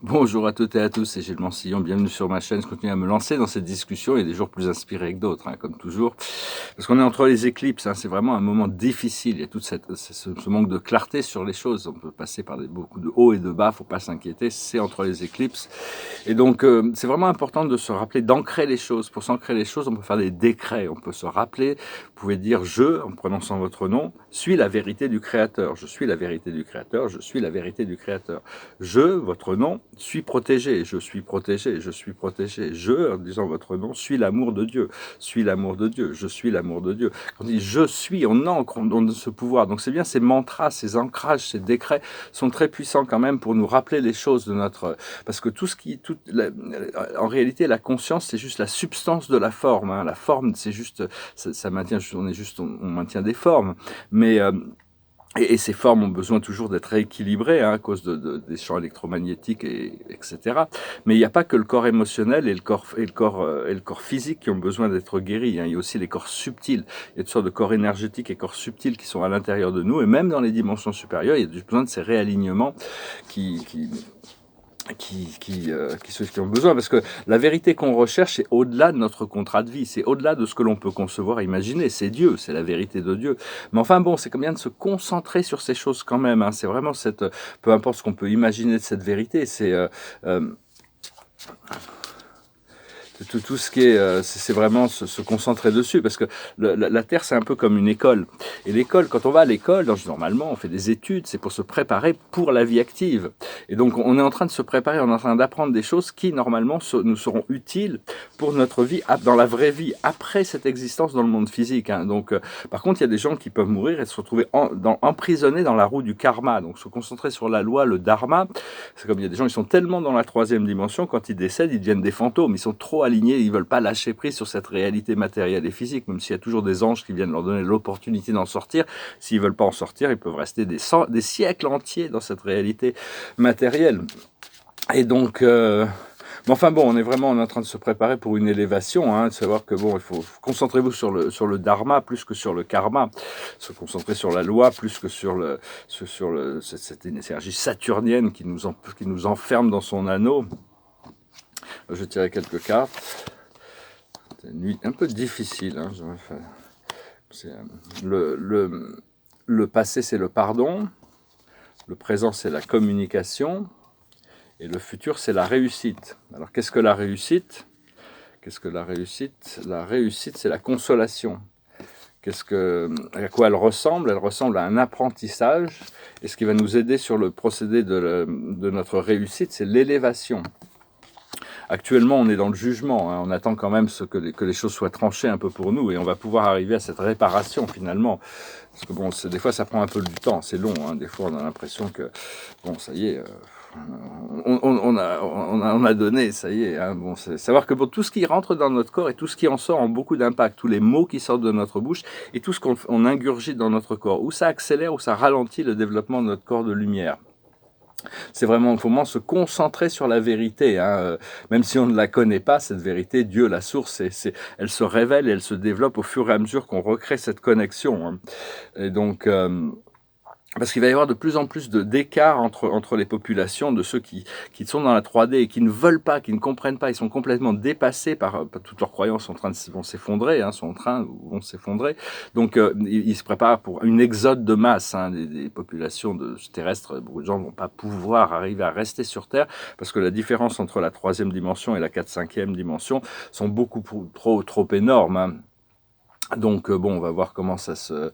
Bonjour à toutes et à tous, c'est Gilles Mansillon, bienvenue sur ma chaîne. Je continue à me lancer dans cette discussion. Il y a des jours plus inspirés que d'autres, comme toujours. Parce qu'on est entre les éclipses, c'est vraiment un moment difficile. Il y a tout ce manque de clarté sur les choses. On peut passer par beaucoup de hauts et de bas, il ne faut pas s'inquiéter, c'est entre les éclipses. Et donc, c'est vraiment important de se rappeler, d'ancrer les choses. Pour s'ancrer les choses, on peut faire des décrets. On peut se rappeler, vous pouvez dire « je », en prononçant votre nom, suis la vérité du Créateur. Je suis la vérité du Créateur, je suis la vérité du Créateur. Je, votre nom, suis protégé, je suis protégé, je suis protégé. Je, en disant votre nom, suis l'amour de Dieu, suis l'amour de Dieu, je suis l'amour de Dieu. Quand on dit je suis, on ancre, on donne ce pouvoir. Donc c'est bien, ces mantras, ces ancrages, ces décrets sont très puissants quand même pour nous rappeler les choses de notre... Parce que en réalité, la conscience, c'est juste la substance de la forme. La forme, c'est juste... Ça maintient, on maintient des formes. Mais... Et ces formes ont besoin toujours d'être rééquilibrées à cause des champs électromagnétiques, etc. Mais il n'y a pas que le corps émotionnel et le corps physique qui ont besoin d'être guéris. Il y a aussi les corps subtils. Il y a toutes sortes de corps énergétiques et corps subtils qui sont à l'intérieur de nous. Et même dans les dimensions supérieures, il y a besoin de ces réalignements qui ont besoin, parce que la vérité qu'on recherche, c'est au-delà de notre contrat de vie, c'est au-delà de ce que l'on peut concevoir, imaginer, c'est Dieu, c'est la vérité de Dieu. Mais enfin bon, c'est comme bien de se concentrer sur ces choses quand même, c'est vraiment peu importe ce qu'on peut imaginer de cette vérité, tout ce qui est, c'est vraiment se concentrer dessus, parce que la Terre, c'est un peu comme une école. Et l'école, quand on va à l'école, normalement, on fait des études, c'est pour se préparer pour la vie active. Et donc, on est en train de se préparer, on est en train d'apprendre des choses qui, normalement, nous seront utiles pour notre vie, dans la vraie vie, après cette existence dans le monde physique. Donc, par contre, il y a des gens qui peuvent mourir et se retrouver emprisonnés dans la roue du karma. Donc, se concentrer sur la loi, le dharma, c'est comme il y a des gens, ils sont tellement dans la troisième dimension, quand ils décèdent, ils deviennent des fantômes, ils sont trop alignés, ils ne veulent pas lâcher prise sur cette réalité matérielle et physique, même s'il y a toujours des anges qui viennent leur donner l'opportunité d'en sortir. S'ils ne veulent pas en sortir, ils peuvent rester des siècles entiers dans cette réalité matérielle. Et donc... Mais enfin bon, on est en train de se préparer pour une élévation, de savoir que bon, il faut concentrez-vous sur le dharma plus que sur le karma, se concentrer sur la loi plus que sur cette énergie saturnienne qui nous enferme dans son anneau. Je vais tirer quelques cartes. C'est une nuit un peu difficile. Le passé, c'est le pardon. Le présent, c'est la communication. Et le futur, c'est la réussite. Alors, qu'est-ce que la réussite? Qu'est-ce que la réussite? La réussite, c'est la consolation. À quoi elle ressemble? Elle ressemble à un apprentissage. Et ce qui va nous aider sur le procédé de notre réussite, c'est l'élévation. Actuellement, on est dans le jugement. On attend quand même que les choses soient tranchées un peu pour nous. Et on va pouvoir arriver à cette réparation, finalement. Parce que bon, des fois, ça prend un peu du temps. C'est long. Des fois, on a l'impression que, bon, ça y est... on a donné, ça y est. Bon, savoir que tout ce qui rentre dans notre corps et tout ce qui en sort ont beaucoup d'impact. Tous les mots qui sortent de notre bouche et tout ce qu'on ingurgite dans notre corps. Ou ça accélère ou ça ralentit le développement de notre corps de lumière. C'est vraiment, il faut vraiment se concentrer sur la vérité. Même si on ne la connaît pas, cette vérité, Dieu, la source, elle se révèle et elle se développe au fur et à mesure qu'on recrée cette connexion. Et donc... parce qu'il va y avoir de plus en plus d'écart entre les populations, de ceux qui sont dans la 3D et qui ne veulent pas, qui ne comprennent pas, ils sont complètement dépassés par toutes leurs croyances vont s'effondrer, vont s'effondrer. Donc ils se préparent pour une exode de masse des populations terrestres. Beaucoup de gens ne vont pas pouvoir arriver à rester sur Terre parce que la différence entre la 3e dimension et la 4-5e dimension sont beaucoup trop énormes. Donc bon, on va voir comment ça se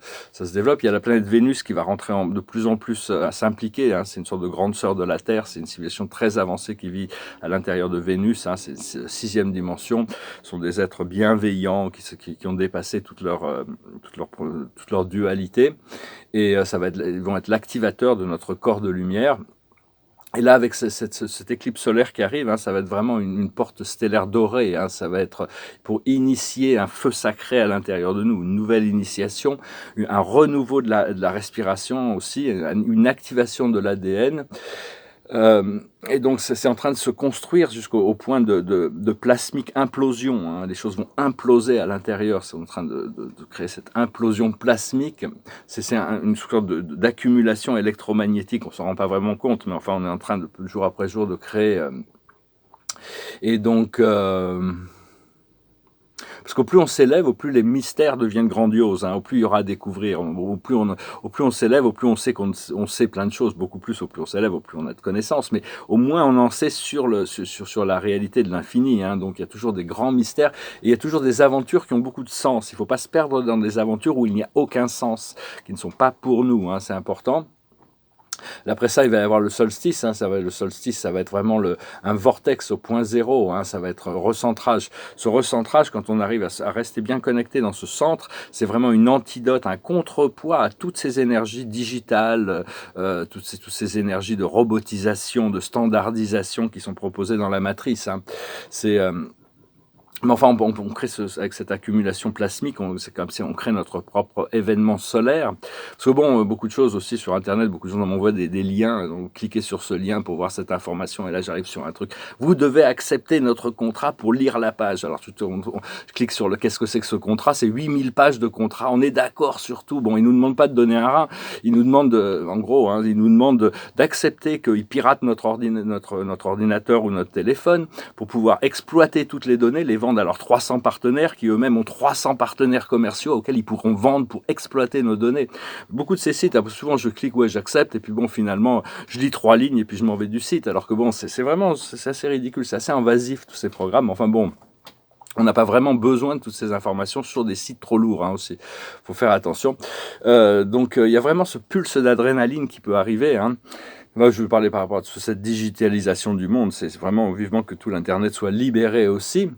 développe. Il y a la planète Vénus qui va rentrer de plus en plus à s'impliquer. C'est une sorte de grande sœur de la Terre. C'est une civilisation très avancée qui vit à l'intérieur de Vénus. C'est la 6e dimension. Ce sont des êtres bienveillants qui ont dépassé toute leur dualité. Et ils vont être l'activateur de notre corps de lumière. Et là, avec cette éclipse solaire qui arrive, ça va être vraiment une porte stellaire dorée. Ça va être pour initier un feu sacré à l'intérieur de nous, une nouvelle initiation, un renouveau de la respiration aussi, une activation de l'ADN. Et donc c'est en train de se construire jusqu'au point de plasmique implosion, hein. Les choses vont imploser à l'intérieur, c'est en train de créer cette implosion plasmique. C'est une sorte d'accumulation électromagnétique, on ne s'en rend pas vraiment compte, mais enfin on est en train de jour après jour de créer. Et donc... parce qu'au plus on s'élève, au plus les mystères deviennent grandioses, hein, au plus il y aura à découvrir, au plus on s'élève, au plus on sait qu'on sait plein de choses, beaucoup plus au plus on s'élève, au plus on a de connaissances, mais au moins on en sait sur la réalité de l'infini, hein, donc il y a toujours des grands mystères, et il y a toujours des aventures qui ont beaucoup de sens, il ne faut pas se perdre dans des aventures où il n'y a aucun sens, qui ne sont pas pour nous, hein, c'est important. Après ça, il va y avoir le solstice. Hein, le solstice, ça va être vraiment un vortex au point zéro. Hein, ça va être recentrage. Ce recentrage, quand on arrive à rester bien connecté dans ce centre, c'est vraiment une antidote, un contrepoids à toutes ces énergies digitales, toutes ces énergies de robotisation, de standardisation qui sont proposées dans la matrice. Hein. Mais enfin, on crée avec cette accumulation plasmique, c'est comme si on crée notre propre événement solaire. Parce que bon, beaucoup de choses aussi sur Internet, beaucoup de gens m'envoient des liens, donc cliquez sur ce lien pour voir cette information, et là j'arrive sur un truc. Vous devez accepter notre contrat pour lire la page. Alors je clique sur qu'est-ce que c'est que ce contrat? C'est 8000 pages de contrat, on est d'accord sur tout. Bon, ils nous demandent pas de donner un rein, ils nous demandent, en gros, hein, ils nous demandent d'accepter qu'ils piratent notre ordinateur ou notre téléphone pour pouvoir exploiter toutes les données, les vendre à leurs 300 partenaires qui eux-mêmes ont 300 partenaires commerciaux auxquels ils pourront vendre pour exploiter nos données. Beaucoup de ces sites, souvent je clique, ouais j'accepte, et puis bon finalement je lis 3 lignes et puis je m'en vais du site, alors que bon c'est assez ridicule, c'est assez invasif tous ces programmes, enfin bon. On n'a pas vraiment besoin de toutes ces informations sur des sites trop lourds, hein, aussi. Faut faire attention. Donc il y a vraiment ce pulse d'adrénaline qui peut arriver, hein. Moi, je veux parler par rapport à cette digitalisation du monde. C'est vraiment vivement que tout l'Internet soit libéré aussi.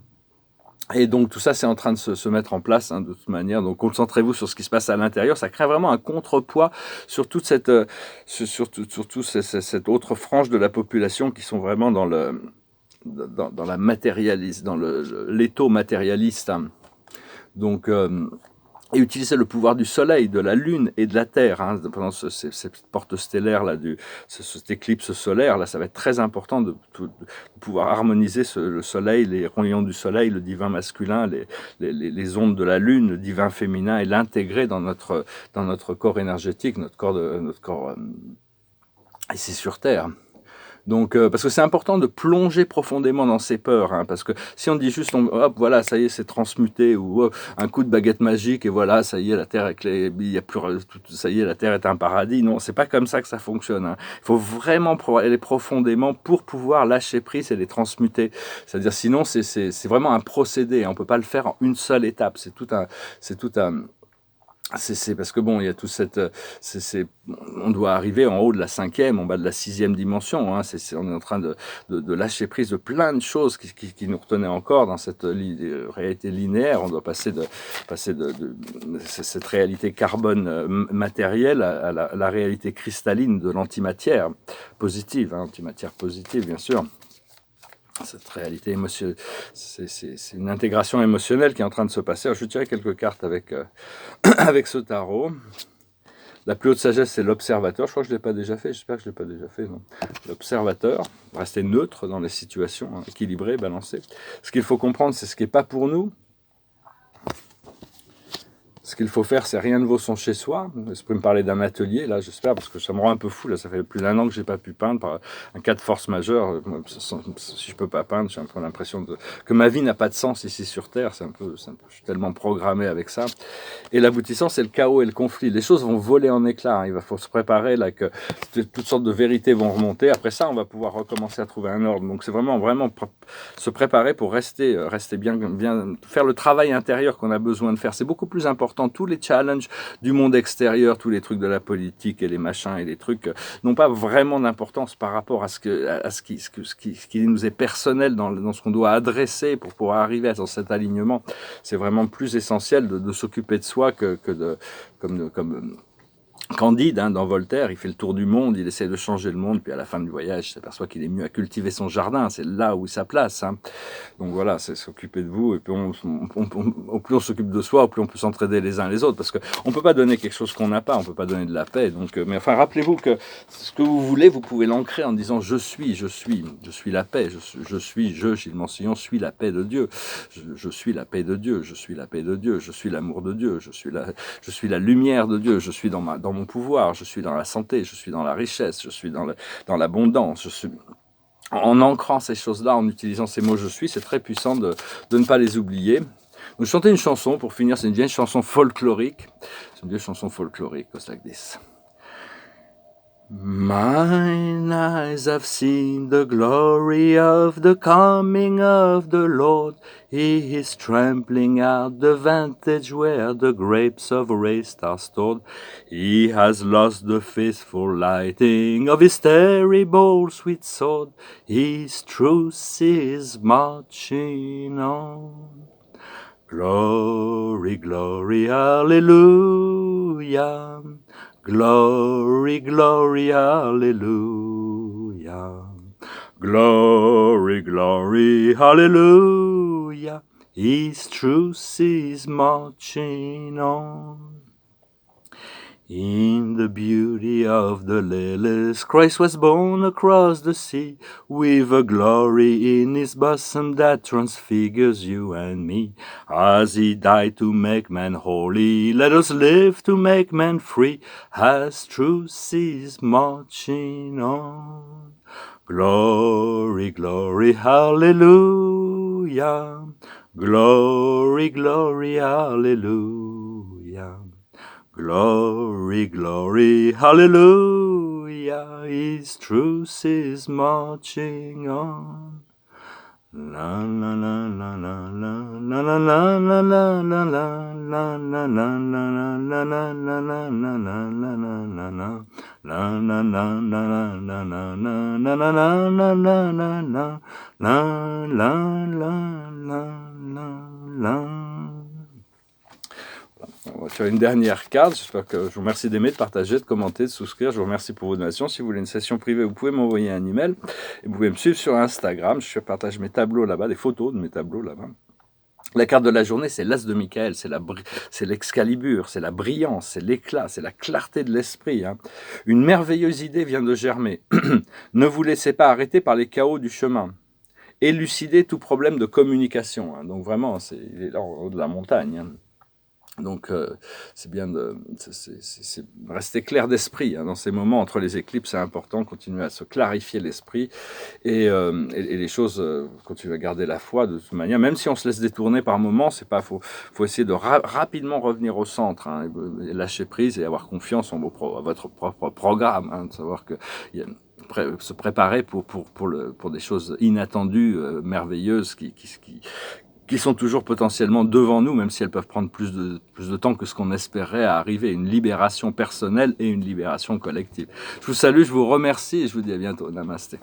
Et donc tout ça, c'est en train de se mettre en place, hein, de toute manière. Donc concentrez-vous sur ce qui se passe à l'intérieur. Ça crée vraiment un contrepoids sur toute cette autre frange de la population qui sont vraiment dans la matérialiste, dans l'étau matérialiste. Hein. Donc et utiliser le pouvoir du soleil, de la lune et de la terre, hein, pendant cette porte stellaire là, cette éclipse solaire là, ça va être très important de pouvoir harmoniser le soleil, les rayons du soleil, le divin masculin, les ondes de la lune, le divin féminin, et l'intégrer dans notre corps énergétique, notre corps ici sur Terre. Donc, parce que c'est important de plonger profondément dans ses peurs, hein, parce que si on dit juste, hop, voilà, ça y est, c'est transmuté, ou un coup de baguette magique, et voilà, ça y est, la Terre il y a plus, ça y est, la Terre est un paradis. Non, c'est pas comme ça que ça fonctionne. Hein. Il faut vraiment aller profondément pour pouvoir lâcher prise et les transmuter. C'est-à-dire, sinon, c'est vraiment un procédé. On peut pas le faire en une seule étape. C'est tout un c'est parce que bon, il y a tout on doit arriver en haut de la 5e, en bas de la 6e dimension. Hein, on est en train de lâcher prise de plein de choses qui nous retenaient encore dans cette réalité linéaire. On doit passer de cette réalité carbone matérielle à la réalité cristalline de l'antimatière positive, hein, antimatière positive, bien sûr. Cette réalité émotionnelle, c'est une intégration émotionnelle qui est en train de se passer. Alors, je vais tirer quelques cartes avec ce tarot. La plus haute sagesse, c'est l'observateur. Je crois que je ne l'ai pas déjà fait. J'espère que je ne l'ai pas déjà fait. L'observateur, rester neutre dans les situations, hein, équilibré, balancé. Ce qu'il faut comprendre, c'est ce qui n'est pas pour nous. Ce qu'il faut faire, c'est rien ne vaut son chez soi. L'esprit me parlait d'un atelier, là, j'espère, parce que ça me rend un peu fou. Là, ça fait plus d'1 an que j'ai pas pu peindre par un cas de force majeure. Si je peux pas peindre, j'ai un peu l'impression que ma vie n'a pas de sens ici sur Terre. Je suis tellement programmé avec ça. Et l'aboutissant, c'est le chaos et le conflit. Les choses vont voler en éclats. Hein. Il faut se préparer là que toutes sortes de vérités vont remonter. Après ça, on va pouvoir recommencer à trouver un ordre. Donc, c'est vraiment se préparer pour rester bien, faire le travail intérieur qu'on a besoin de faire. C'est beaucoup plus important. Tous les challenges du monde extérieur, tous les trucs de la politique et les machins et les trucs n'ont pas vraiment d'importance par rapport à ce qui nous est personnel dans ce qu'on doit adresser pour pouvoir arriver à cet alignement. C'est vraiment plus essentiel de s'occuper de soi comme Candide, hein, dans Voltaire, il fait le tour du monde, il essaie de changer le monde, puis à la fin du voyage, il s'aperçoit qu'il est mieux à cultiver son jardin, c'est là où sa place. Hein. Donc voilà, c'est s'occuper de vous, et puis au plus on s'occupe de soi, au plus on peut s'entraider les uns les autres, parce qu'on ne peut pas donner quelque chose qu'on n'a pas, on ne peut pas donner de la paix. Donc, mais enfin, rappelez-vous que ce que vous voulez, vous pouvez l'ancrer en disant « je suis la paix, Gilles Mansillon, suis la paix de Dieu, je suis la paix de Dieu, je suis la paix de Dieu, je suis l'amour de Dieu, je suis la lumière de Dieu, je suis dans mon pouvoir, je suis dans la santé, je suis dans la richesse, je suis dans l'abondance, je suis... » En ancrant ces choses-là, en utilisant ces mots « je suis », c'est très puissant de ne pas les oublier. Donc, je chantais une chanson, pour finir, c'est une vieille chanson folklorique. C'est une vieille chanson folklorique, goes like this. Mine eyes have seen the glory of the coming of the Lord. He is trampling out the vantage where the grapes of wrath are stored. He has lost the faithful lighting of his terrible sweet sword. His truth is marching on. Glory, glory, hallelujah. Glory, glory, hallelujah. Glory, glory, hallelujah. His truth is marching on. In the beauty of the lilies, Christ was born across the sea, with a glory in his bosom that transfigures you and me. As he died to make man holy, let us live to make man free, as truth is marching on. Glory, glory, hallelujah. Glory, glory, hallelujah. Glory, glory, hallelujah, his truth is marching on. La la la la la la la la la la la la la la la la la la. On va faire une dernière carte. J'espère que je vous remercie d'aimer, de partager, de commenter, de souscrire. Je vous remercie pour vos donations. Si vous voulez une session privée, vous pouvez m'envoyer un email. Et vous pouvez me suivre sur Instagram. Je partage mes tableaux là-bas, des photos de mes tableaux là-bas. La carte de la journée, c'est l'As de Michael, c'est l'Excalibur, c'est la brillance, c'est l'éclat, c'est la clarté de l'esprit. Hein. Une merveilleuse idée vient de germer. Ne vous laissez pas arrêter par les chaos du chemin. Élucidez tout problème de communication. Hein. Donc vraiment, il est là en haut de la montagne. Hein. Donc c'est bien de rester clair d'esprit hein, dans ces moments entre les éclipses, c'est important, continuer à se clarifier l'esprit et les choses, continuer à garder la foi de toute manière, même si on se laisse détourner par moments, c'est pas faut essayer de rapidement revenir au centre, hein, et lâcher prise et avoir confiance en votre propre programme, hein, de savoir que se préparer pour des choses inattendues, merveilleuses qui sont toujours potentiellement devant nous, même si elles peuvent prendre plus de temps que ce qu'on espérait à arriver. Une libération personnelle et une libération collective. Je vous salue, je vous remercie et je vous dis à bientôt. Namasté.